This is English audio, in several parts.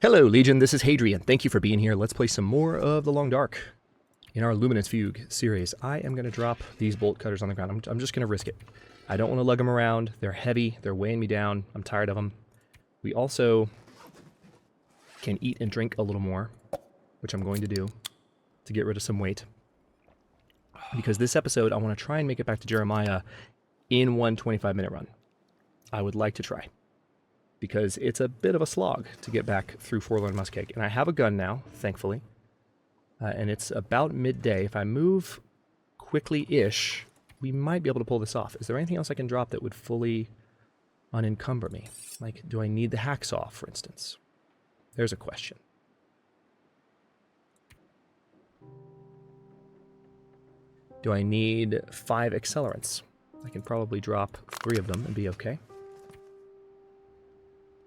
Hello, Legion. This is Hadrian. Thank you for being here. Let's play some more of The Long Dark in our Luminance Fugue series. I am going to drop these bolt cutters on the ground. I'm just going to risk it. I don't want to lug them around. They're heavy. They're weighing me down. I'm tired of them. We also can eat and drink a little more, which I'm going to do to get rid of some weight. Because this episode, I want to try and make it back to Jeremiah in one 25-minute run. I would like to try, because it's a bit of a slog to get back through Forlorn Muskeg. And I have a gun now, thankfully. And it's about midday. If I move quickly-ish, we might be able to pull this off. Is there anything else I can drop that would fully unencumber me? Like, do I need the hacksaw, for instance? There's a question. Do I need 5 accelerants? I can probably drop 3 of them and be okay.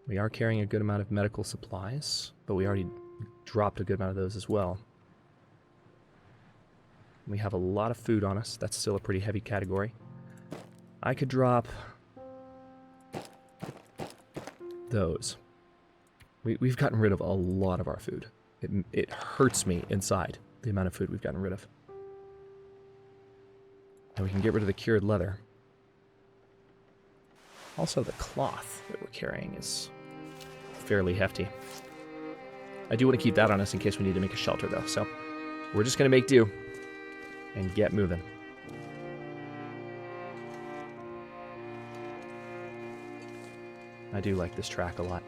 We are carrying a good amount of medical supplies, but we already dropped a good amount of those as well. We have a lot of food on us. That's still a pretty heavy category. I could drop those. We've gotten rid of a lot of our food. It hurts me inside, the amount of food we've gotten rid of. And we can get rid of the cured leather. Also, the cloth that we're carrying is fairly hefty. I do want to keep that on us in case we need to make a shelter, though. So we're just going to make do and get moving. I do like this track a lot.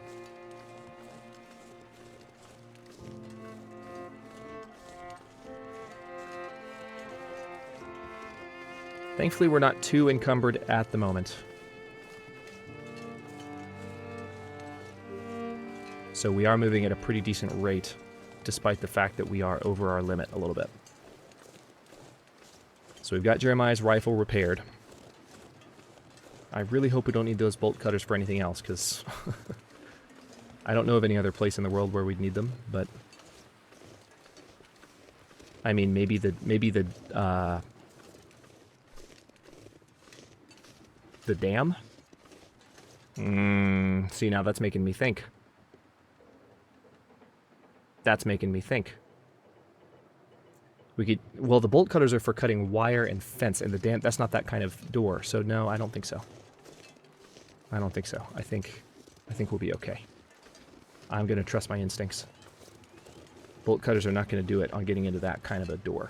Thankfully, we're not too encumbered at the moment. So we are moving at a pretty decent rate, despite the fact that we are over our limit a little bit. So we've got Jeremiah's rifle repaired. I really hope we don't need those bolt cutters for anything else, because I don't know of any other place in the world where we'd need them, but I mean, maybe the dam? See, now that's making me think. That's making me think. We could... Well, the bolt cutters are for cutting wire and fence, and the dam... That's not that kind of door, so no, I don't think so. I don't think so. I think we'll be okay. I'm going to trust my instincts. Bolt cutters are not going to do it on getting into that kind of a door.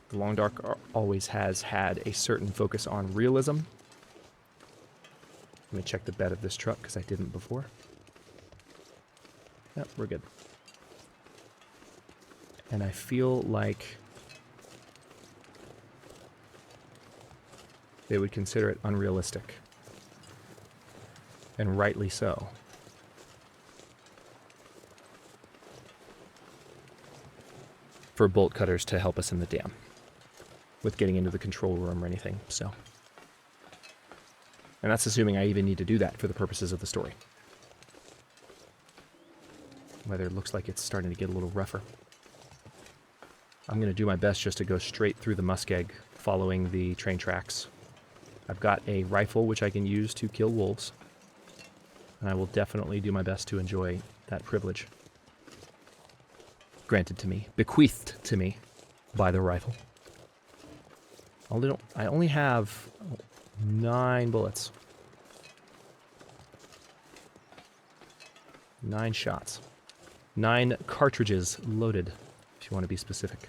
The Long Dark always has had a certain focus on realism. Let me check the bed of this truck, because I didn't before. Yep, we're good. And I feel like they would consider it unrealistic. And rightly so. For bolt cutters to help us in the dam with getting into the control room or anything, so. And that's assuming I even need to do that for the purposes of the story. Weather looks like it's starting to get a little rougher. I'm going to do my best just to go straight through the muskeg, following the train tracks. I've got a rifle which I can use to kill wolves, and I will definitely do my best to enjoy that privilege. Granted to me, bequeathed to me by the rifle. I only have 9 bullets. 9 shots. 9 cartridges loaded, if you want to be specific.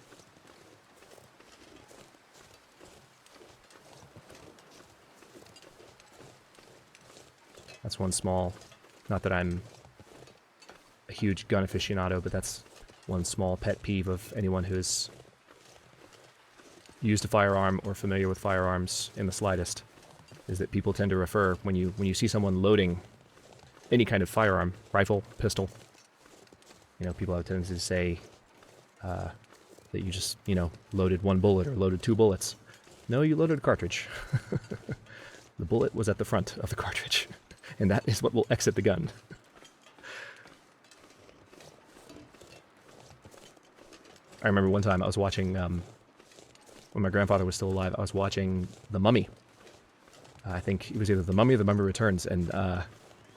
That's one small... Not that I'm a huge gun aficionado, but that's one small pet peeve of anyone who's used a firearm or familiar with firearms in the slightest, is that people tend to refer, when you see someone loading any kind of firearm, rifle, pistol, you know, people have a tendency to say that you just, you know, loaded 1 bullet or loaded 2 bullets. No, you loaded a cartridge. The bullet was at the front of the cartridge, and that is what will exit the gun. I remember one time I was watching, when my grandfather was still alive, I was watching The Mummy. I think it was either The Mummy or The Mummy Returns, and there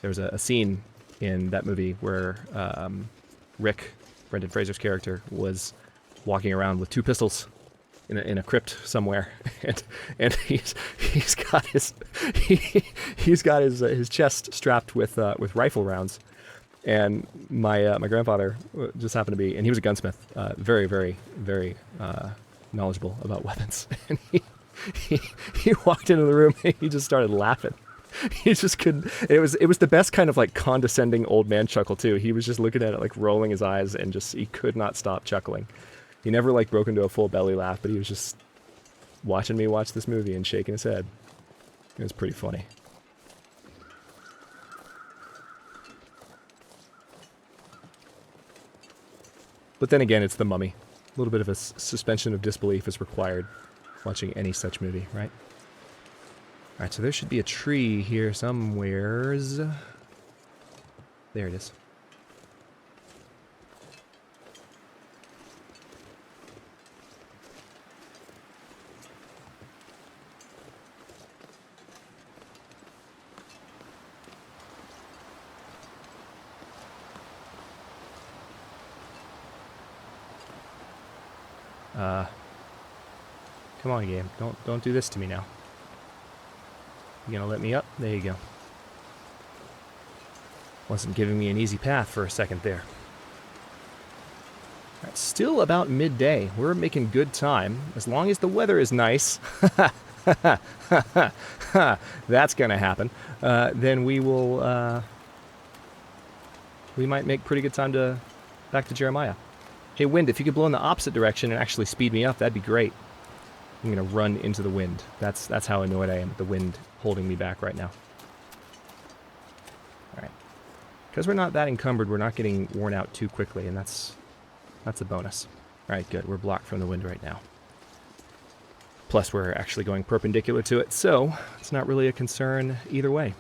was a scene in that movie where Rick, Brendan Fraser's character, was walking around with 2 pistols in a crypt somewhere, and he's got his chest strapped with rifle rounds, and my grandfather just happened to be, and he was a gunsmith, very very very knowledgeable about weapons, and he walked into the room and he just started laughing. He just couldn't. It was the best kind of like condescending old man chuckle too. He was just looking at it like rolling his eyes and just he could not stop chuckling. He never like broke into a full belly laugh, but he was just watching me watch this movie and shaking his head. It was pretty funny. But then again, it's The Mummy. A little bit of a suspension of disbelief is required watching any such movie, right? Alright, so there should be a tree here somewheres. There it is. Come on, game. Don't do this to me now. You gonna let me up? There you go. Wasn't giving me an easy path for a second there. Right, still about midday. We're making good time. As long as the weather is nice, that's gonna happen. Then we will. We might make pretty good time to back to Jeremiah. Hey, wind, if you could blow in the opposite direction and actually speed me up, that'd be great. I'm gonna run into the wind. That's how annoyed I am with the wind holding me back right now. Alright. Because we're not that encumbered, we're not getting worn out too quickly, and that's a bonus. Alright, good. We're blocked from the wind right now. Plus, we're actually going perpendicular to it, so it's not really a concern either way.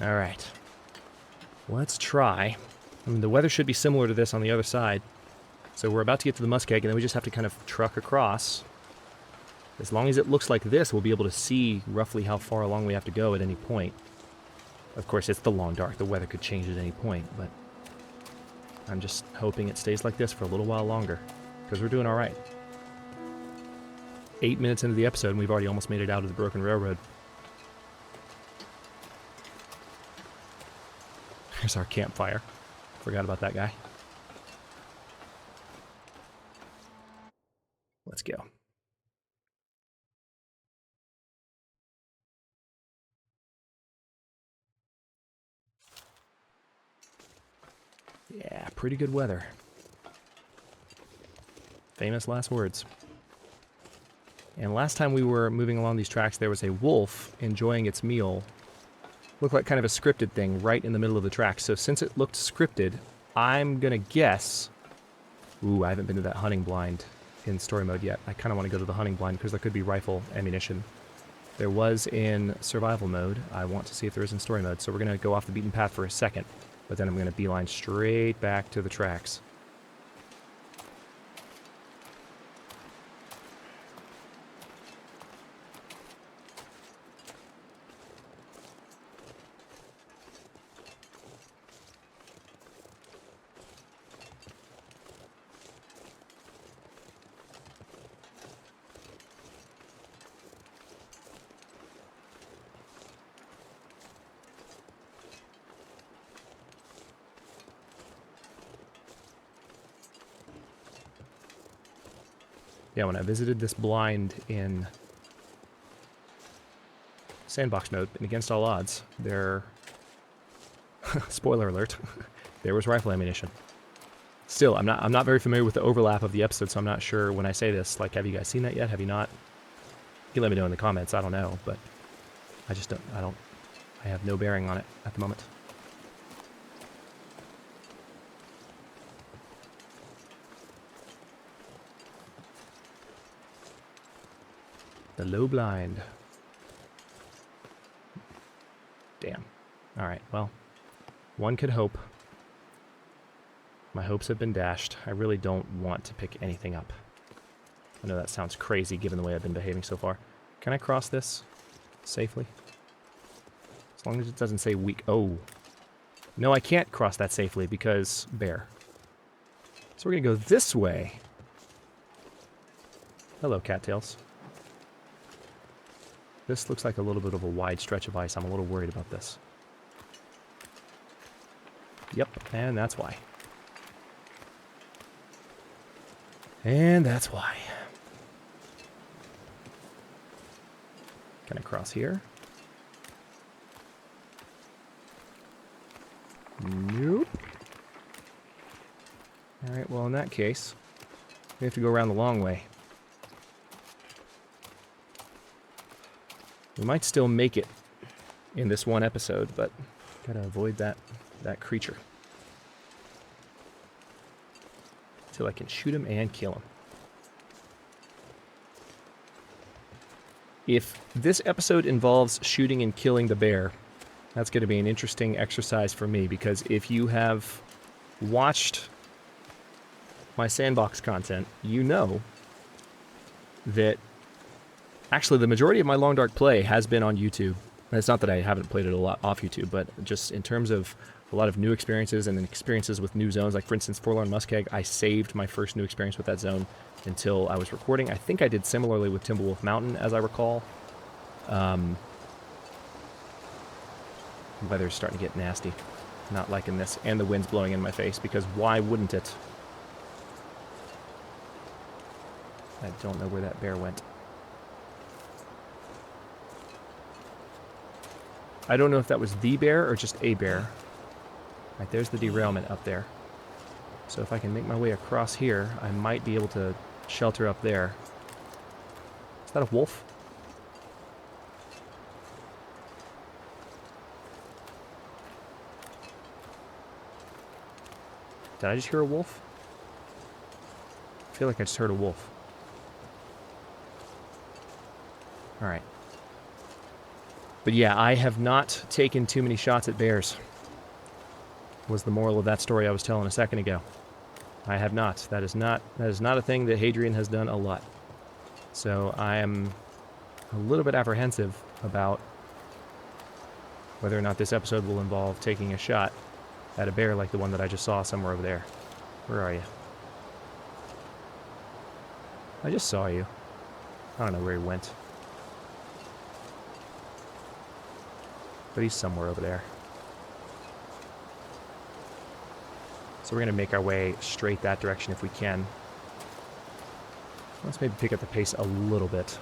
All right, let's try. I mean, the weather should be similar to this on the other side. So we're about to get to the muskeg, and then we just have to kind of truck across. As long as it looks like this, we'll be able to see roughly how far along we have to go at any point. Of course, it's the long dark. The weather could change at any point, but I'm just hoping it stays like this for a little while longer, because we're doing all right. 8 minutes into the episode, and we've already almost made it out of the broken railroad. Here's our campfire. Forgot about that guy. Let's go. Yeah, pretty good weather. Famous last words. And last time we were moving along these tracks, there was a wolf enjoying its meal. Looked like kind of a scripted thing right in the middle of the track. So since it looked scripted, I'm going to guess... Ooh, I haven't been to that hunting blind in story mode yet. I kind of want to go to the hunting blind because there could be rifle ammunition. There was in survival mode. I want to see if there is in story mode. So we're going to go off the beaten path for a second. But then I'm going to beeline straight back to the tracks. Yeah, when I visited this blind in sandbox mode, and against all odds, there Spoiler alert. There was rifle ammunition. Still, I'm not very familiar with the overlap of the episode, so I'm not sure when I say this. Like, have you guys seen that yet? Have you not? You can let me know in the comments. I don't know, but I just don't. I have no bearing on it at the moment. The low blind. Damn. All right. Well, one could hope. My hopes have been dashed. I really don't want to pick anything up. I know that sounds crazy given the way I've been behaving so far. Can I cross this safely? As long as it doesn't say weak. Oh. No, I can't cross that safely because bear. So we're going to go this way. Hello, cattails. This looks like a little bit of a wide stretch of ice. I'm a little worried about this. Yep, and that's why. And that's why. Can I cross here? Nope. Alright, well in that case, we have to go around the long way. We might still make it in this one episode, but gotta avoid that creature. Till I can shoot him and kill him. If this episode involves shooting and killing the bear, that's going to be an interesting exercise for me, because if you have watched my sandbox content, you know that actually the majority of my Long Dark play has been on YouTube. And it's not that I haven't played it a lot off YouTube, but just in terms of a lot of new experiences and experiences with new zones, like for instance Forlorn Muskeg, I saved my first new experience with that zone until I was recording. I think I did similarly with Timberwolf Mountain, as I recall. Weather's starting to get nasty. Not liking this. And the wind's blowing in my face, because why wouldn't it? I don't know where that bear went. I don't know if that was the bear or just a bear. Right, there's the derailment up there. So if I can make my way across here, I might be able to shelter up there. Is that a wolf? Did I just hear a wolf? I feel like I just heard a wolf. Alright. But yeah, I have not taken too many shots at bears. Was the moral of that story I was telling a second ago. I have not. That is not a thing that Hadrian has done a lot. So I am a little bit apprehensive about whether or not this episode will involve taking a shot at a bear like the one that I just saw somewhere over there. Where are you? I just saw you. I don't know where he went. But he's somewhere over there. So we're going to make our way straight that direction if we can. Let's maybe pick up the pace a little bit.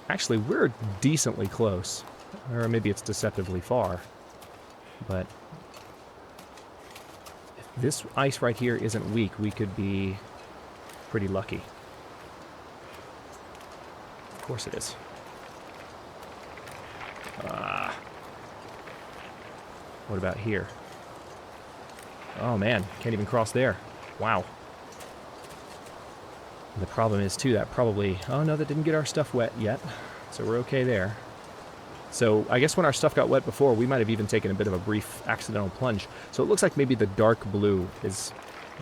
Actually, we're decently close. Or maybe it's deceptively far. But if this ice right here isn't weak, we could be pretty lucky. Of course it is. What about here? Oh man, can't even cross there. Wow. And the problem is too, that probably... Oh no, that didn't get our stuff wet yet. So we're okay there. So I guess when our stuff got wet before, we might have even taken a bit of a brief accidental plunge. So it looks like maybe the dark blue is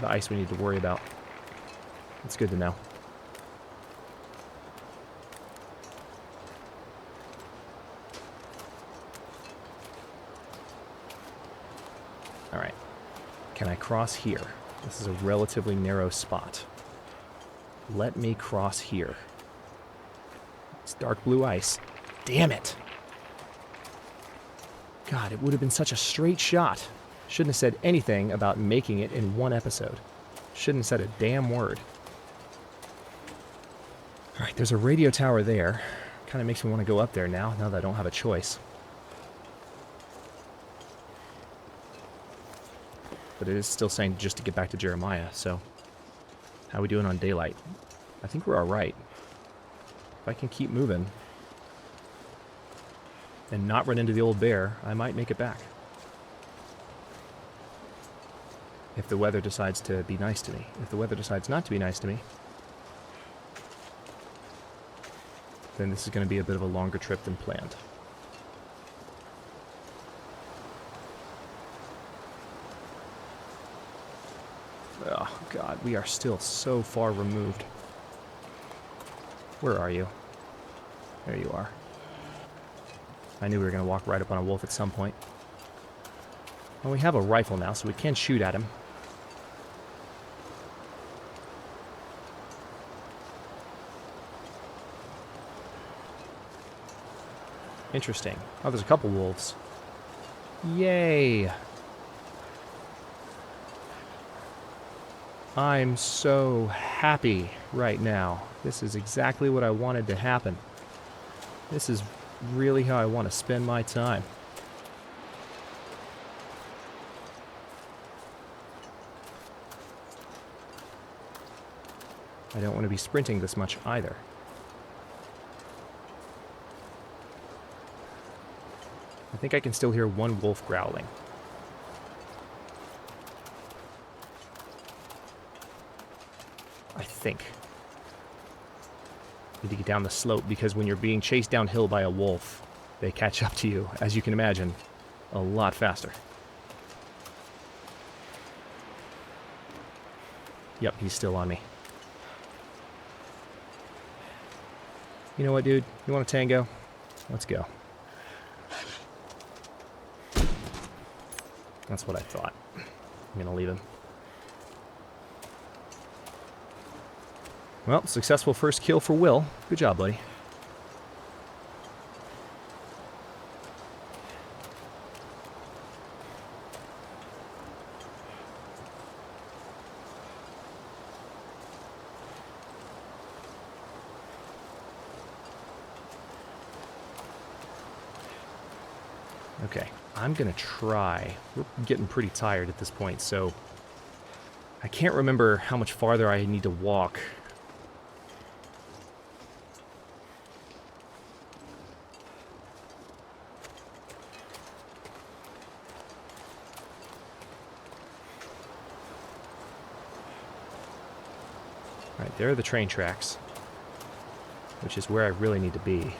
the ice we need to worry about. That's good to know. Alright. Can I cross here? This is a relatively narrow spot. Let me cross here. It's dark blue ice. Damn it! God, it would have been such a straight shot. Shouldn't have said anything about making it in one episode. Shouldn't have said a damn word. Alright, there's a radio tower there. Kind of makes me want to go up there now that I don't have a choice. But it is still saying just to get back to Jeremiah, so... How are we doing on daylight? I think we're alright. If I can keep moving... and not run into the old bear, I might make it back. If the weather decides to be nice to me. If the weather decides not to be nice to me, then this is going to be a bit of a longer trip than planned. Oh, God, we are still so far removed. Where are you? There you are. I knew we were going to walk right up on a wolf at some point. Well, we have a rifle now, so we can shoot at him. Interesting. Oh, there's a couple wolves. Yay! I'm so happy right now. This is exactly what I wanted to happen. This is really how I want to spend my time. I don't want to be sprinting this much either. I think I can still hear one wolf growling. I think. Need to get down the slope because when you're being chased downhill by a wolf, they catch up to you, as you can imagine, a lot faster. Yep, he's still on me. You know what, dude? You want a tango? Let's go. That's what I thought. I'm gonna leave him. Well, successful first kill for Will. Good job, buddy. Okay, I'm gonna try. We're getting pretty tired at this point, so I can't remember how much farther I need to walk. Alright, there are the train tracks, which is where I really need to be.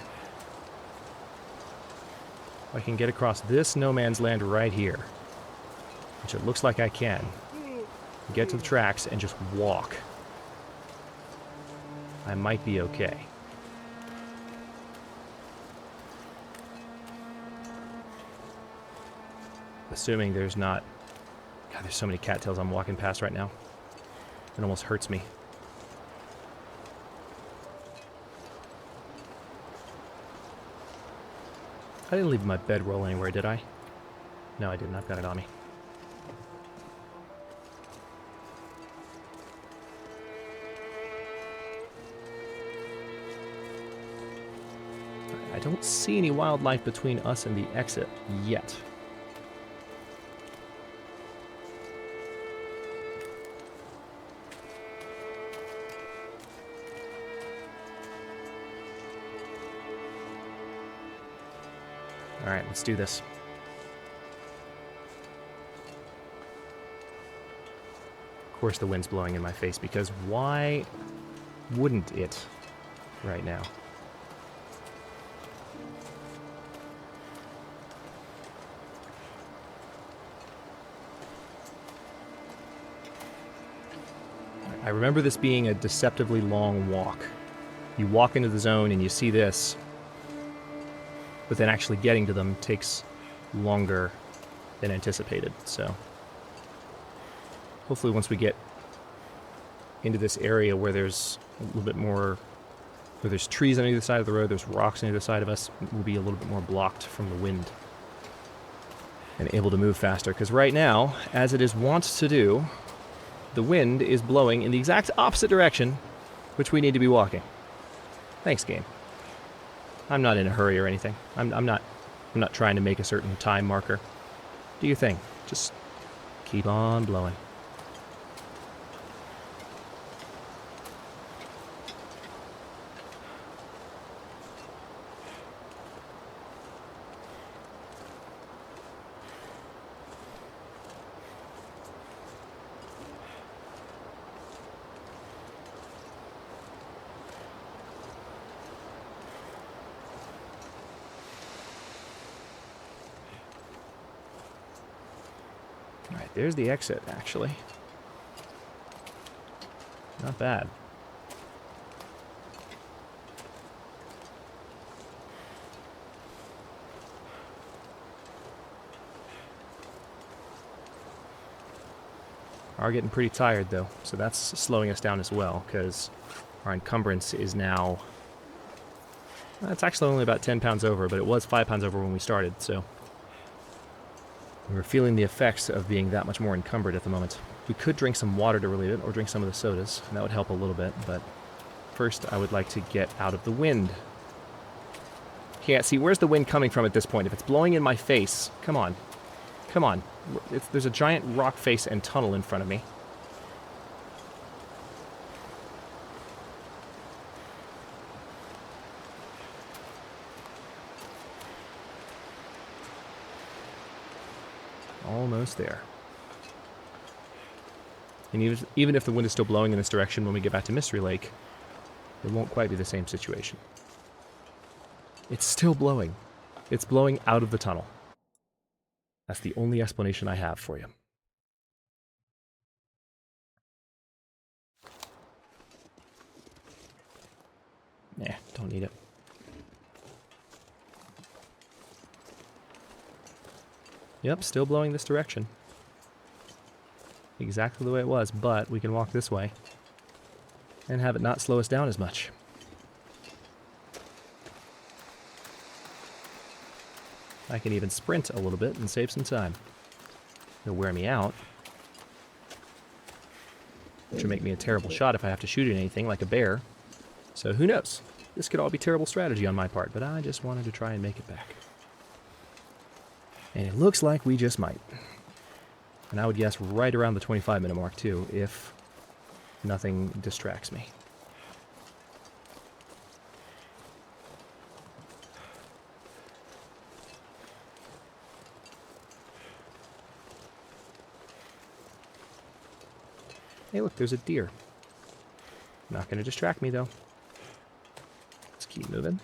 If I can get across this no man's land right here, which it looks like I can, get to the tracks and just walk, I might be okay. Assuming there's not... God, there's so many cattails I'm walking past right now. It almost hurts me. I didn't leave my bedroll anywhere, did I? No, I didn't. I've got it on me. I don't see any wildlife between us and the exit yet. Alright, let's do this. Of course the wind's blowing in my face, because why wouldn't it right now? I remember this being a deceptively long walk. You walk into the zone and you see this, but then actually getting to them takes longer than anticipated, so hopefully once we get into this area where there's a little bit more, where there's trees on either side of the road, there's rocks on either side of us, we'll be a little bit more blocked from the wind and able to move faster, because right now, as it is wont to do, the wind is blowing in the exact opposite direction which we need to be walking. Thanks, game. I'm not in a hurry or anything. I'm not trying to make a certain time marker. Do your thing. Just Keep on blowing. Alright, there's the exit, actually. Not bad. Are getting pretty tired, though, so that's slowing us down as well, because our encumbrance is now... It's actually only about 10 pounds over, but it was 5 pounds over when we started, so... We're feeling the effects of being that much more encumbered at the moment. We could drink some water to relieve it, or drink some of the sodas, and that would help a little bit, but first I would like to get out of the wind. Can't see, where's the wind coming from at this point? If it's blowing in my face, come on. Come on. There's a giant rock face and tunnel in front of me. Almost there. And even if the wind is still blowing in this direction when we get back to Mystery Lake, it won't quite be the same situation. It's still blowing. It's blowing out of the tunnel. That's the only explanation I have for you. Nah, don't need it. Yep, still blowing this direction. Exactly the way it was, but we can walk this way and have it not slow us down as much. I can even sprint a little bit and save some time. It'll wear me out, which will make me a terrible shot if I have to shoot at anything like a bear. So who knows? This could all be terrible strategy on my part, but I just wanted to try and make it back. And it looks like we just might. And I would guess right around the 25-minute mark, too, if nothing distracts me. Hey, look, there's a deer. Not going to distract me, though. Let's keep moving.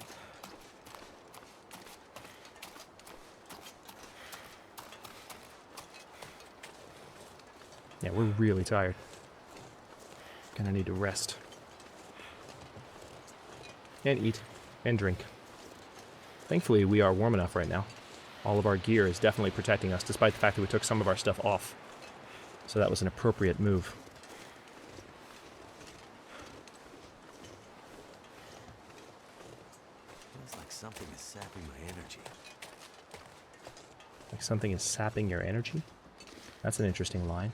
Yeah, we're really tired. Gonna need to rest. And eat. And drink. Thankfully, we are warm enough right now. All of our gear is definitely protecting us, despite the fact that we took some of our stuff off. So that was an appropriate move. Feels like something is sapping my energy. Like something is sapping your energy? That's an interesting line.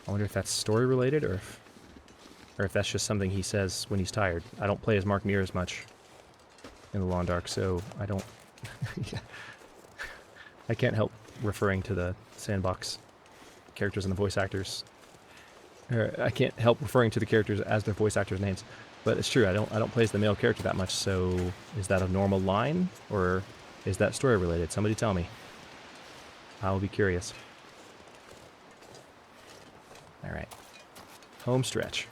I wonder if that's story related or if that's just something he says when he's tired. I don't play as Mark Muir as much in the Long Dark, so I don't... I can't help referring to the sandbox characters and the voice actors. Or I can't help referring to the characters as their voice actors' names. But it's true, I don't play as the male character that much, so is that a normal line? Or is that story related? Somebody tell me. I'll be curious. Alright. Home stretch.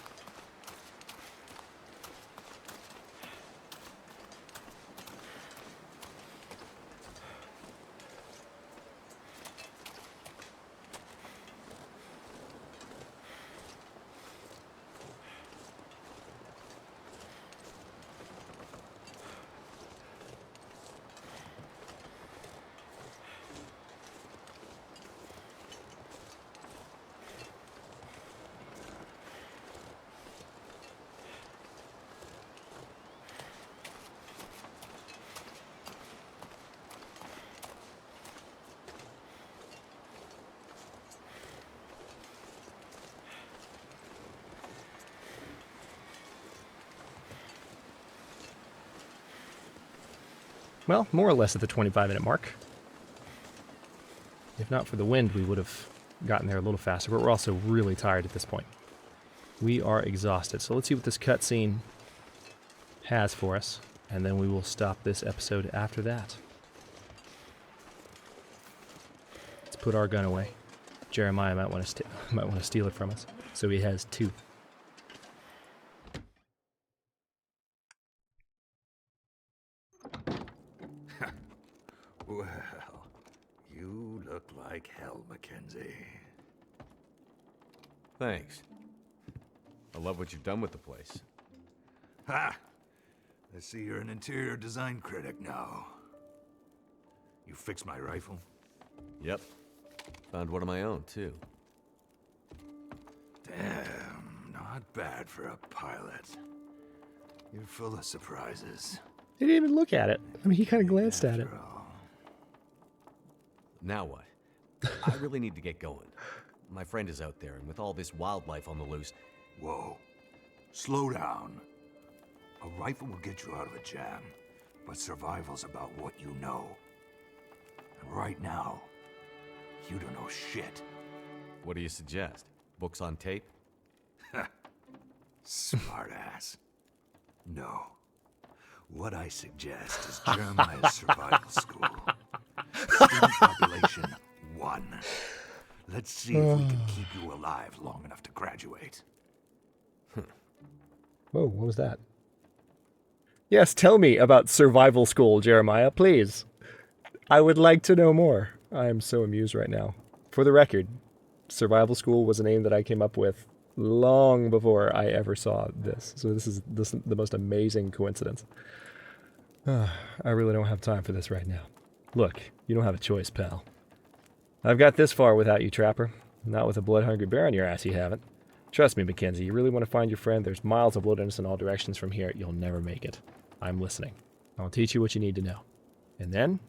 Well, more or less at the 25-minute mark. If not for the wind, we would have gotten there a little faster, but we're also really tired at this point. We are exhausted. So let's see what this cutscene has for us, and then we will stop this episode after that. Let's put our gun away. Jeremiah might want to steal it from us, so he has two. Well, you look like hell, Mackenzie. Thanks. I love what you've done with the place. Ha! I see you're an interior design critic now. You fixed my rifle? Yep. Found one of my own, too. Damn, not bad for a pilot. You're full of surprises. He didn't even look at it. I mean, he kind of glanced at it. After all. Now what? I really need to get going. My friend is out there, and with all this wildlife on the loose... Whoa. Slow down. A rifle will get you out of a jam, but survival's about what you know. And right now, you don't know shit. What do you suggest? Books on tape? Smartass. No. What I suggest is Jeremiah's survival school. Student population 1. Let's see if we can keep you alive long enough to graduate. Whoa, what was that? Yes, tell me about survival school, Jeremiah, please. I would like to know more. I am so amused right now. For the record, survival school was a name that I came up with long before I ever saw this. So this is the most amazing coincidence. I really don't have time for this right now. Look, you don't have a choice, pal. I've got this far without you, Trapper. Not with a blood-hungry bear on your ass, you haven't. Trust me, Mackenzie, you really want to find your friend? There's miles of wilderness in all directions from here. You'll never make it. I'm listening. I'll teach you what you need to know. And then,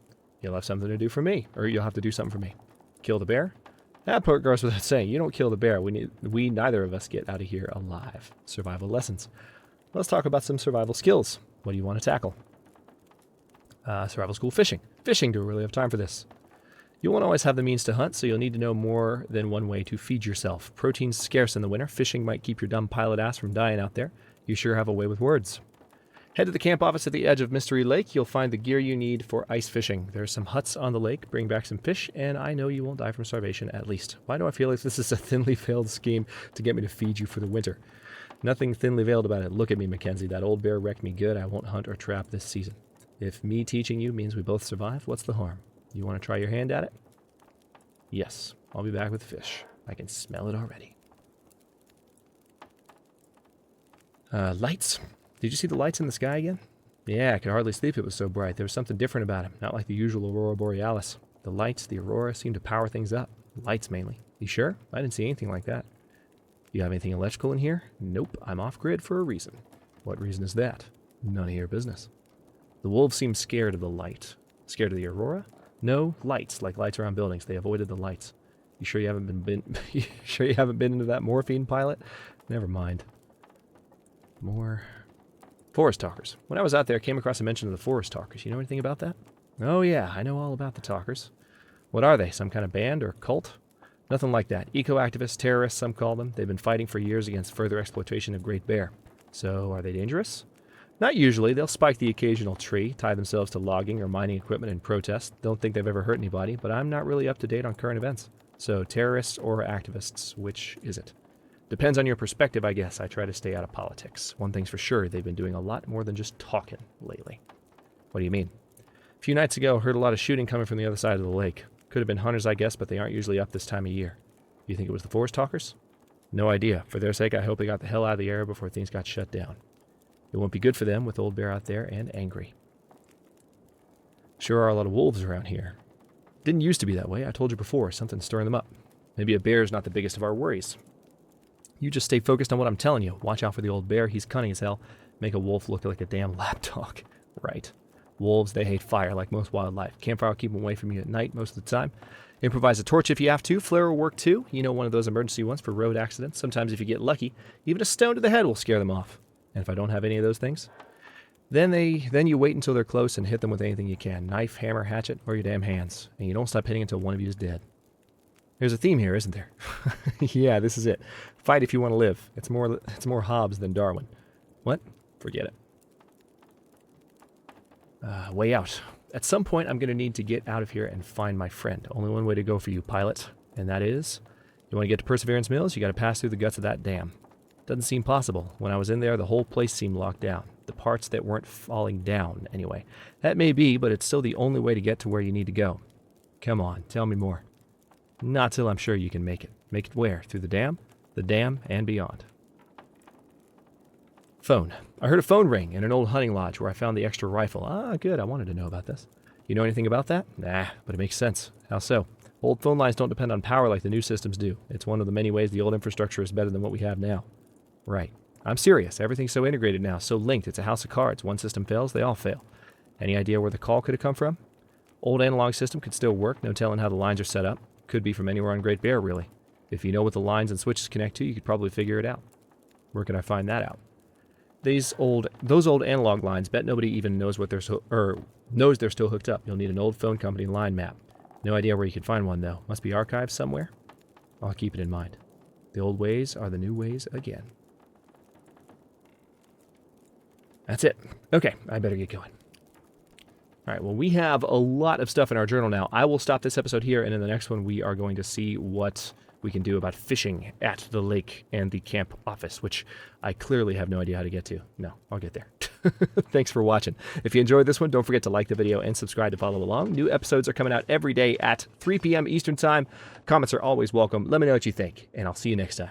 you'll have something to do for me. Or you'll have to do something for me. Kill the bear? That part goes without saying. You don't kill the bear. We neither of us get out of here alive. Survival lessons. Let's talk about some survival skills. What do you want to tackle? Survival school fishing. Fishing, do we really have time for this? You won't always have the means to hunt, so you'll need to know more than one way to feed yourself. Protein's scarce in the winter. Fishing might keep your dumb pilot ass from dying out there. You sure have a way with words. Head to the camp office at the edge of Mystery Lake. You'll find the gear you need for ice fishing. There's some huts on the lake. Bring back some fish, and I know you won't die from starvation at least. Why do I feel like this is a thinly veiled scheme to get me to feed you for the winter? Nothing thinly veiled about it. Look at me, Mackenzie. That old bear wrecked me good. I won't hunt or trap this season. If me teaching you means we both survive, what's the harm? You want to try your hand at it? Yes, I'll be back with fish. I can smell it already. Lights. Did you see the lights in the sky again? Yeah, I could hardly sleep. It was so bright. There was something different about it. Not like the usual aurora borealis. The lights, the aurora, seem to power things up. Lights mainly. You sure? I didn't see anything like that. You have anything electrical in here? Nope. I'm off-grid for a reason. What reason is that? None of your business. The wolves seem scared of the light. Scared of the aurora? No, lights, like lights around buildings. They avoided the lights. You sure you haven't been you sure you haven't been into that morphine pilot? Never mind. More forest talkers. When I was out there, I came across a mention of the forest talkers. You know anything about that? Oh yeah, I know all about the talkers. What are they? Some kind of band or cult? Nothing like that. Eco-activists, terrorists, some call them. They've been fighting for years against further exploitation of Great Bear. So, are they dangerous? Not usually. They'll spike the occasional tree, tie themselves to logging or mining equipment in protest. Don't think they've ever hurt anybody, but I'm not really up to date on current events. So, terrorists or activists, which is it? Depends on your perspective, I guess. I try to stay out of politics. One thing's for sure, they've been doing a lot more than just talking lately. What do you mean? A few nights ago, heard a lot of shooting coming from the other side of the lake. Could have been hunters, I guess, but they aren't usually up this time of year. You think it was the forest talkers? No idea. For their sake, I hope they got the hell out of the area before things got shut down. It won't be good for them with Old Bear out there and angry. Sure are a lot of wolves around here. Didn't used to be that way. I told you before, something's stirring them up. Maybe a bear's not the biggest of our worries. You just stay focused on what I'm telling you. Watch out for the old bear. He's cunning as hell. Make a wolf look like a damn lapdog. Right. Wolves, they hate fire like most wildlife. Campfire will keep them away from you at night most of the time. Improvise a torch if you have to. Flare will work too. You know, one of those emergency ones for road accidents. Sometimes if you get lucky, even a stone to the head will scare them off. And if I don't have any of those things, then you wait until they're close and hit them with anything you can. Knife, hammer, hatchet, or your damn hands. And you don't stop hitting until one of you is dead. There's a theme here, isn't there? Yeah, this is it. Fight if you want to live. It's more Hobbes than Darwin. What? Forget it. Way out. At some point, I'm going to need to get out of here and find my friend. Only one way to go for you, pilot, and that is, you want to get to Perseverance Mills, you got to pass through the guts of that dam. Doesn't seem possible. When I was in there, the whole place seemed locked down. The parts that weren't falling down, anyway. That may be, but it's still the only way to get to where you need to go. Come on, tell me more. Not till I'm sure you can make it. Make it where? Through the dam, and beyond. Phone. I heard a phone ring in an old hunting lodge where I found the extra rifle. Ah, good. I wanted to know about this. You know anything about that? Nah, but it makes sense. How so? Old phone lines don't depend on power like the new systems do. It's one of the many ways the old infrastructure is better than what we have now. Right. I'm serious. Everything's so integrated now, so linked. It's a house of cards. One system fails, they all fail. Any idea where the call could have come from? Old analog system could still work, no telling how the lines are set up. Could be from anywhere on Great Bear, really. If you know what the lines and switches connect to, you could probably figure it out. Where can I find that out? Those old analog lines, bet nobody even knows what knows they're still hooked up. You'll need an old phone company line map. No idea where you could find one, though. Must be archived somewhere. I'll keep it in mind. The old ways are the new ways again. That's it. Okay, I better get going. All right, well, we have a lot of stuff in our journal now. I will stop this episode here, and in the next one, we are going to see what we can do about fishing at the lake and the camp office, which I clearly have no idea how to get to. No, I'll get there. Thanks for watching. If you enjoyed this one, don't forget to like the video and subscribe to follow along. New episodes are coming out every day at 3 p.m. Eastern Time. Comments are always welcome. Let me know what you think, and I'll see you next time.